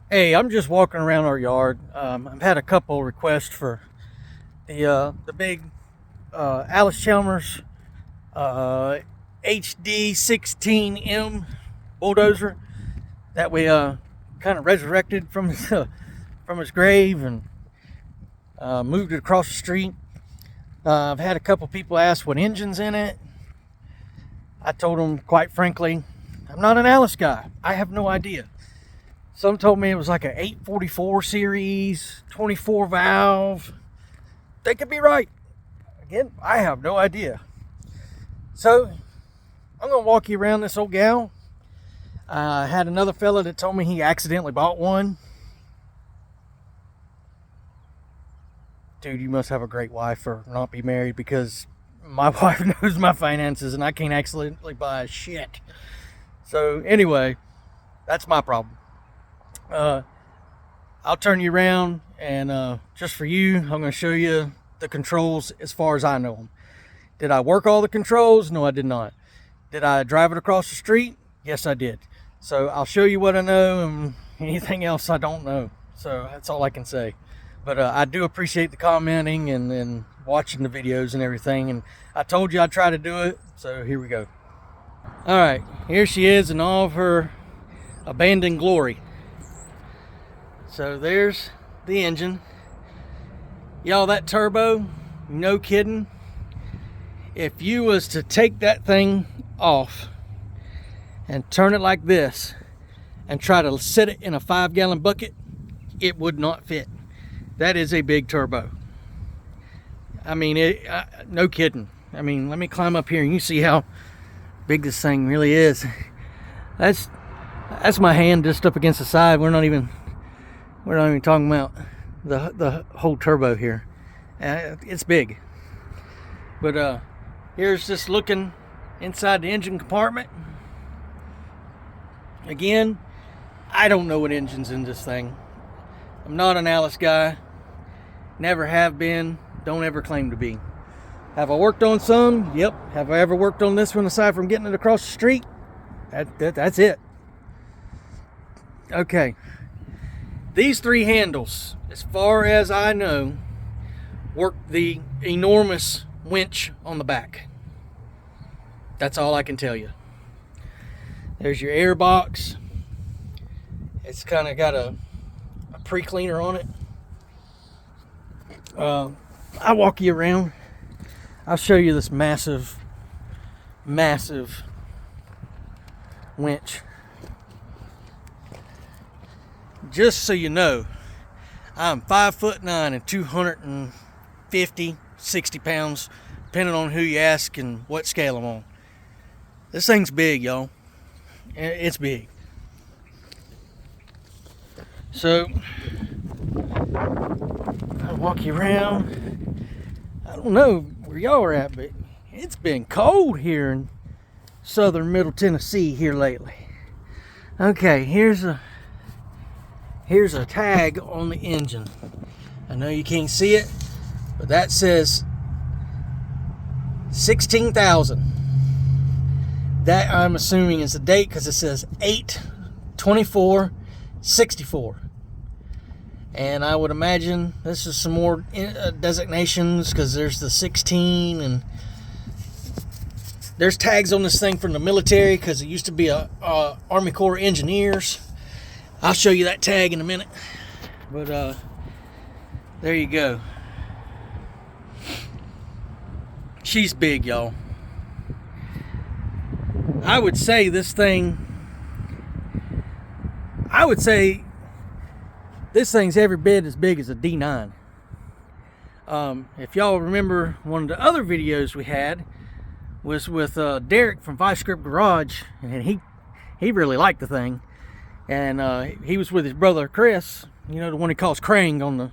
Hey, I'm just walking around our yard. I've had a couple requests for the big Allis Chalmers HD 16M bulldozer that we kind of resurrected from his from his grave and moved it across the street. I've had a couple people ask what engine's in it. I told them, quite frankly, I'm not an Allis guy. I have no idea. Some told me it was like an 844 series, 24 valve. They could be right. Again, I have no idea. So, I'm going to walk you around this old gal. I had another fella that told me he accidentally bought one. Dude, you must have a great wife or not be married, because my wife knows my finances and I can't accidentally buy shit. So, anyway, that's my problem. I'll turn you around, and just for you, I'm going to show you the controls as far as I know them. Did I work all the controls? No, I did not. Did I drive it across the street? Yes, I did. So I'll show you what I know, and anything else I don't know. So that's all I can say. But I do appreciate the commenting and watching the videos and everything. And I told you I'd try to do it, so here we go. All right, here she is in all of her abandoned glory. So there's the engine. Y'all, that turbo, no kidding. If you was to take that thing off and turn it like this and try to set it in a 5-gallon bucket, it would not fit. That is a big turbo. I mean, no kidding. I mean, let me climb up here and you see how big this thing really is. That's my hand just up against the side. We're not even talking about the whole turbo here. It's big. But here's just looking inside the engine compartment. Again, I don't know what engine's in this thing. I'm not an Allis guy. Never have been. Don't ever claim to be. Have I worked on some? Yep. Have I ever worked on this one aside from getting it across the street? That's it. Okay. These three handles, as far as I know, work the enormous winch on the back. That's all I can tell you. There's your air box. It's kind of got a pre-cleaner on it. I'll walk you around. I'll show you this massive winch. Just so you know, I'm 5'9" and 250, 60 pounds, depending on who you ask and what scale I'm on. This thing's big, y'all. It's big. So, I'll walk you around. I don't know where y'all are at, but it's been cold here in southern Middle Tennessee here lately. Okay, here's a tag on the engine. I know you can't see it, but that says 16,000. That, I'm assuming, is the date, because it says 8/24/64. And I would imagine this is some more designations, because there's the 16, and there's tags on this thing from the military, because it used to be a Army Corps of Engineers. I'll show you that tag in a minute. But there you go. She's big, y'all. I would say this thing's every bit as big as a D9. If y'all remember, one of the other videos we had was with Derek from Vice Script Garage, and he really liked the thing. And he was with his brother Chris, you know, the one he calls Krang on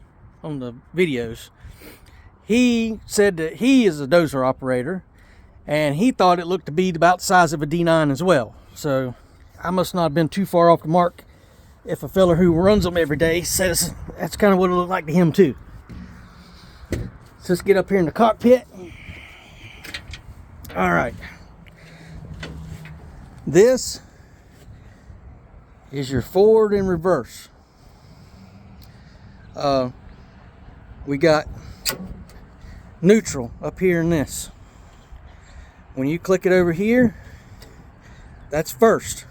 the videos. He said that he is a dozer operator, and he thought it looked to be about the size of a D9 as well. So I must not have been too far off the mark if a fella who runs them every day says that's kind of what it looked like to him too. So let's get up here in the cockpit. All right. This is your forward and reverse. We got neutral up here in this. When you click it over here, that's first.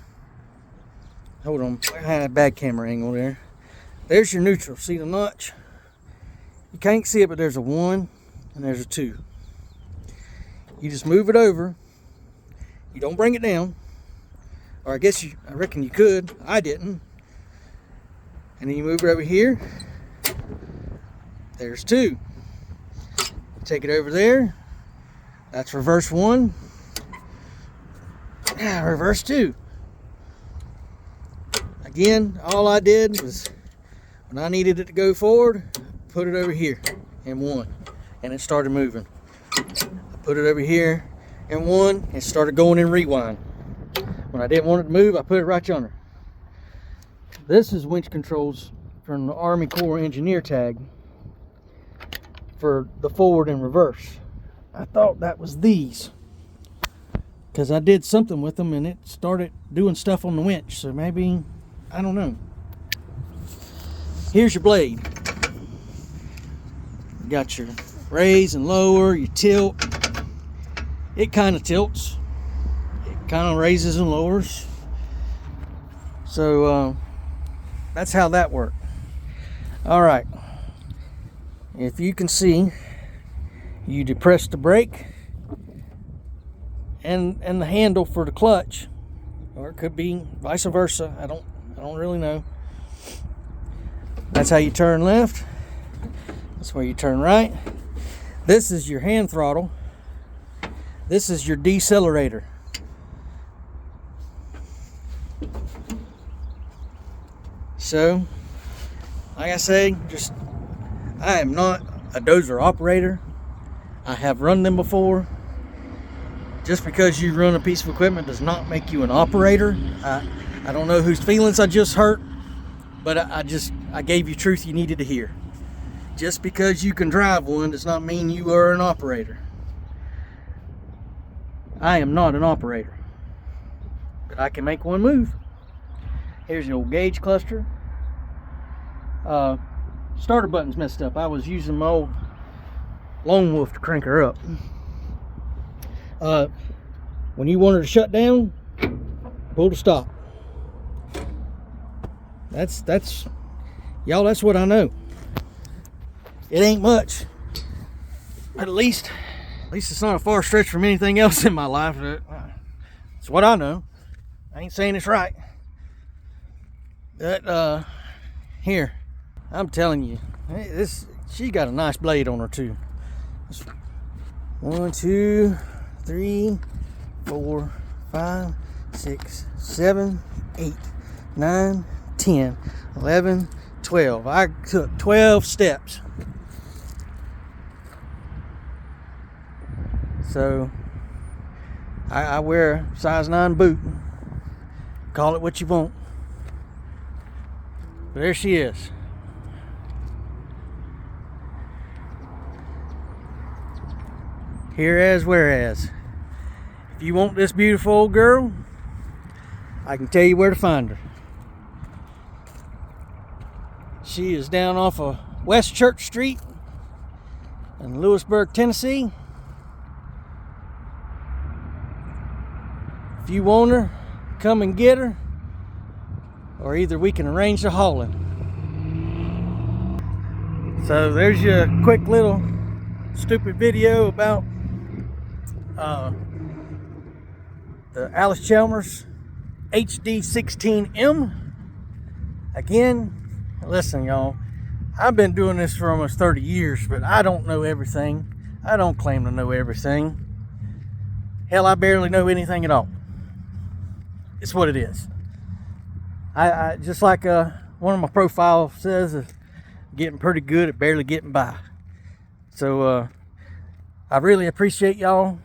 Hold on, I had a bad camera angle there. There's your neutral. See the notch? You can't see it, but there's a 1 and there's a 2. You just move it over. You don't bring it down. Or I reckon you could. I didn't. And then you move it over here. There's 2. Take it over there. That's reverse 1. Reverse 2. Again, all I did was, when I needed it to go forward, put it over here in 1, and it started moving. I put it over here in 1, and started going in rewind. When I didn't want it to move, I put it right yonder. This is winch controls from the Army Corps Engineer tag for the forward and reverse. I thought that was these, because I did something with them and it started doing stuff on the winch, so maybe, I don't know. Here's your blade. You got your raise and lower, your tilt. It kind of tilts. It kind of raises and lowers. So that's how that worked. All right. If you can see, you depress the brake and the handle for the clutch, or it could be vice versa. I don't really know. That's how you turn left. That's where you turn right. This is your hand throttle. This is your decelerator. So, like I say, I am not a dozer operator. I have run them before. Just because you run a piece of equipment does not make you an operator. I don't know whose feelings I just hurt, but I gave you truth you needed to hear. Just because you can drive one does not mean you are an operator. I am not an operator, but I can make one move. Here's the old gauge cluster. Starter button's messed up. I was using my old Lone Wolf to crank her up. When you want her to shut down, pull to stop. That's y'all, that's what I know. It ain't much, but at least it's not a far stretch from anything else in my life. It's what I know. I ain't saying it's right. But here, I'm telling you, she got a nice blade on her too. 1, 2, 3, 4, 5, 6, 7, 8, 9, 10, 11, 12. I took 12 steps. So I wear a size 9 boot. Call it what you want. But there she is. Here as whereas. If you want this beautiful old girl, I can tell you where to find her. She is down off of West Church Street in Lewisburg, Tennessee. If you want her, come and get her, or either we can arrange the hauling. So there's your quick little stupid video about the Allis Chalmers HD16M. Again, listen y'all, I've been doing this for almost 30 years, but I don't know everything. I don't claim to know everything. Hell, I barely know anything at all. It's what it is. I just like one of my profiles says, getting pretty good at barely getting by. So I really appreciate y'all.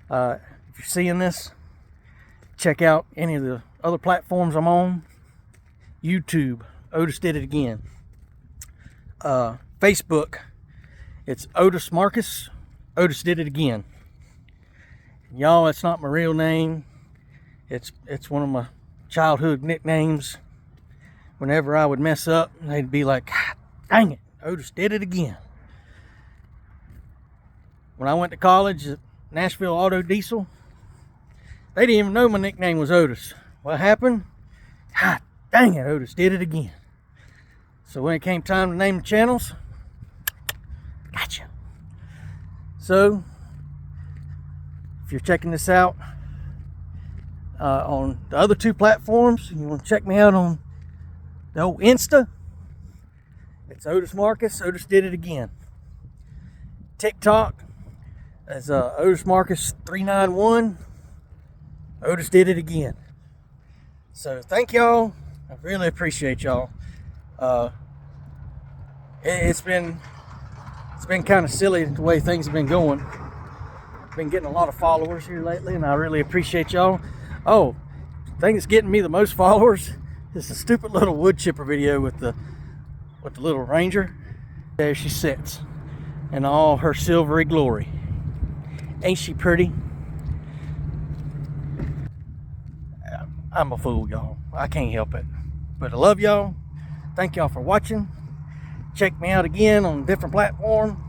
If you're seeing this, check out any of the other platforms I'm on. YouTube, Otis Did It Again. Facebook, it's Otis Marcus, Otis Did It Again. Y'all, it's not my real name. It's one of my childhood nicknames. whenever I would mess up, they'd be like, God, dang it, Otis did it again. When I went to college at Nashville Auto Diesel, they didn't even know my nickname was Otis. What happened? God dang it, Otis did it again. So when it came time to name the channels, gotcha. So if you're checking this out on the other two platforms, you want to check me out on the old Insta, it's Otis Marcus. Otis did it again. TikTok is Otis Marcus 391. Otis did it again. So thank y'all. I really appreciate y'all. It's been kind of silly the way things have been going. Been getting a lot of followers here lately, and I really appreciate y'all. Oh, the thing that's getting me the most followers is the stupid little wood chipper video with the little Ranger. There she sits in all her silvery glory. Ain't she pretty? I'm a fool, y'all. I can't help it. But I love y'all. Thank y'all for watching. Check me out again on a different platform.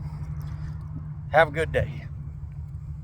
Have a good day.